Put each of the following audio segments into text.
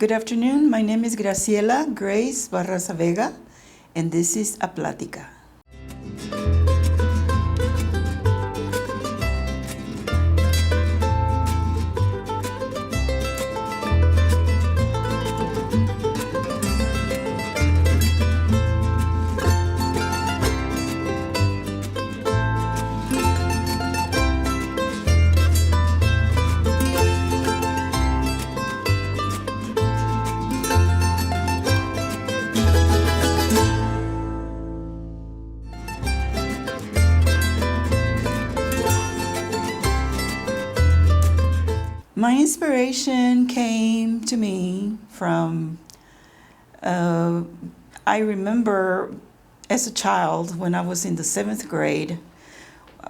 Good afternoon. My name is Graciela Grace Barraza Vega, and this is a Plática. My inspiration came to me from, I remember as a child when I was in the 7th grade,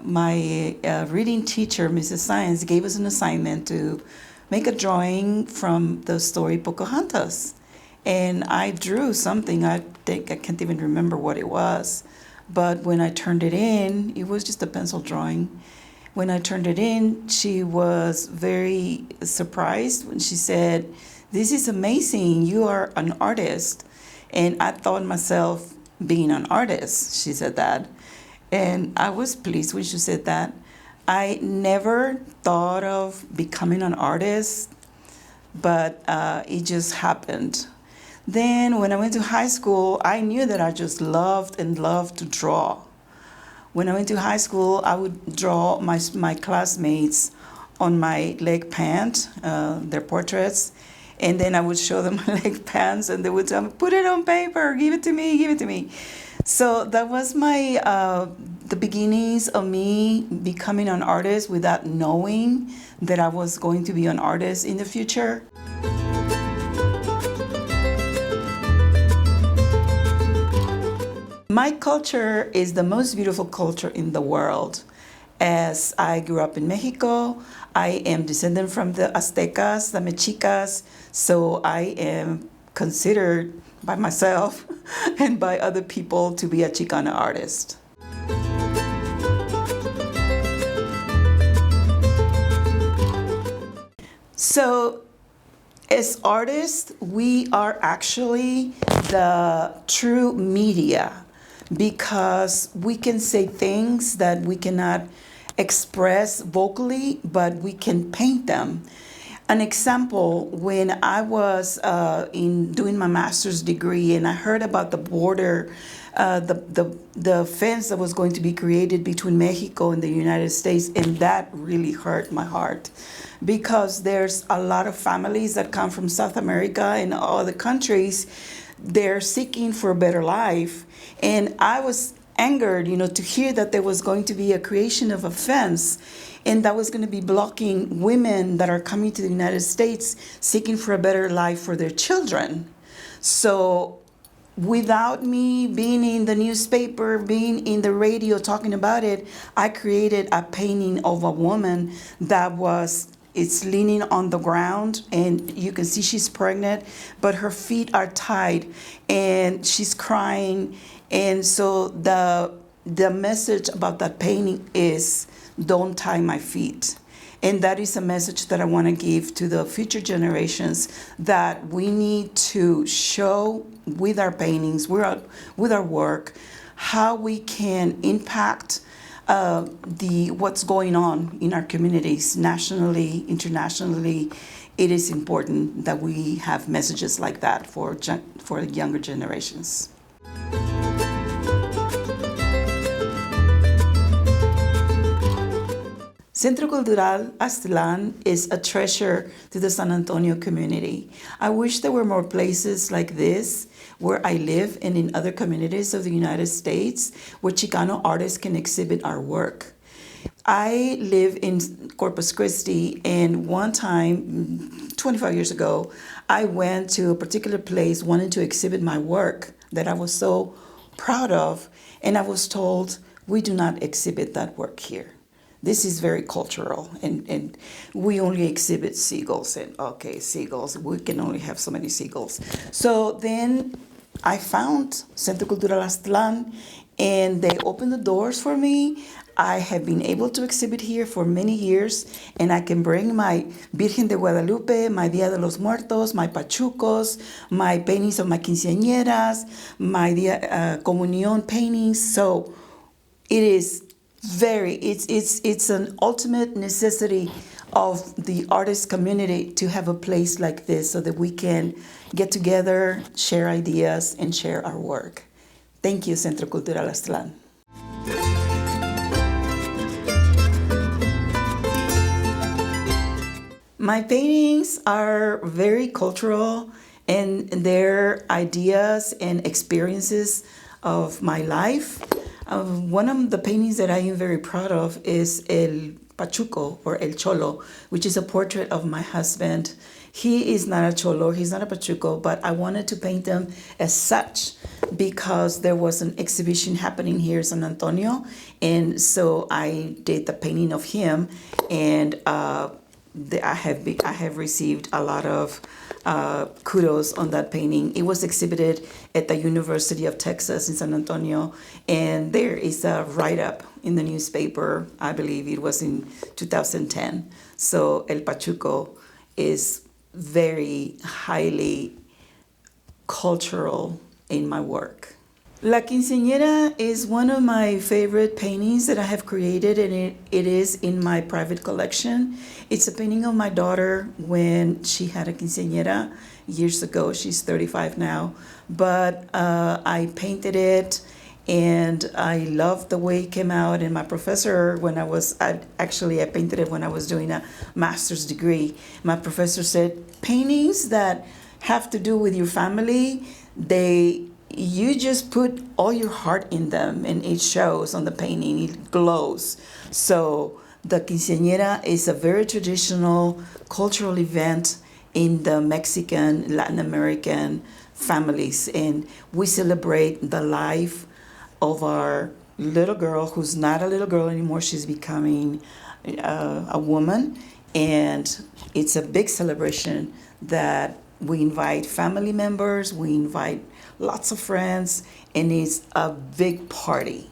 my reading teacher, Mrs. Science, gave us an assignment to make a drawing from the story Pocahontas. And I drew something, I can't even remember what it was, but when I turned it in, it was just a pencil drawing. When I turned it in, she was very surprised when she said, "This is amazing, you are an artist." And I thought myself being an artist, she said that. And I was pleased when she said that. I never thought of becoming an artist, but it just happened. Then when I went to high school, I knew that I just loved to draw. When I went to high school, I would draw my classmates on my leg pant, their portraits, and then I would show them my leg pants, and they would tell me, "Put it on paper, give it to me, give it to me." So that was my the beginnings of me becoming an artist without knowing that I was going to be an artist in the future. My culture is the most beautiful culture in the world. As I grew up in Mexico, I am descendant from the Aztecas, the Mexicas, so I am considered by myself and by other people to be a Chicana artist. So, as artists, we are actually the true media, because we can say things that we cannot express vocally, but we can paint them. An example, when I was doing my master's degree and I heard about the border, the fence that was going to be created between Mexico and the United States, and that really hurt my heart, because there's a lot of families that come from South America and other countries. They're seeking for a better life. And I was angered, to hear that there was going to be a creation of a fence, and that was going to be blocking women that are coming to the United States seeking for a better life for their children. So without me being in the newspaper, being in the radio talking about it, I created a painting of a woman that it's leaning on the ground, and you can see she's pregnant, but her feet are tied and she's crying. And so the message about that painting is, "Don't tie my feet." And that is a message that I want to give to the future generations, that we need to show with our paintings, with our work, how we can impact what's going on in our communities, nationally, internationally. It is important that we have messages like that for younger generations. Centro Cultural Aztlán is a treasure to the San Antonio community. I wish there were more places like this where I live and in other communities of the United States where Chicano artists can exhibit our work. I live in Corpus Christi, and one time, 25 years ago, I went to a particular place wanting to exhibit my work that I was so proud of, and I was told, "We do not exhibit that work here. This is very cultural, and we only exhibit seagulls." And okay, seagulls, we can only have so many seagulls. So then I found Centro Cultural Aztlán, and they opened the doors for me. I have been able to exhibit here for many years, and I can bring my Virgen de Guadalupe, my Dia de los Muertos, my pachucos, my paintings of my quinceañeras, my comunión paintings. So it is it's an ultimate necessity of the artist community to have a place like this so that we can get together, share ideas, and share our work. Thank you, Centro Cultural Aztlán. My paintings are very cultural, and their ideas and experiences of my life. One of the paintings that I am very proud of is El Pachuco, or El Cholo, which is a portrait of my husband. He is not a cholo, he's not a pachuco, but I wanted to paint him as such because there was an exhibition happening here in San Antonio, and so I did the painting of him, and I have received a lot of kudos on that painting. It was exhibited at the University of Texas in San Antonio, and there is a write-up in the newspaper. I believe it was in 2010. So El Pachuco is very highly cultural in my work. La Quinceañera is one of my favorite paintings that I have created, and it is in my private collection. It's a painting of my daughter when she had a quinceañera years ago. She's 35 now, but I painted it, and I loved the way it came out. And my professor, I painted it when I was doing a master's degree. My professor said, paintings that have to do with your family, you just put all your heart in them, and it shows on the painting, it glows. So the quinceañera is a very traditional cultural event in the Mexican, Latin American families, and we celebrate the life of our little girl, who's not a little girl anymore. She's becoming a woman, and it's a big celebration that we invite family members, we invite lots of friends, and it's a big party.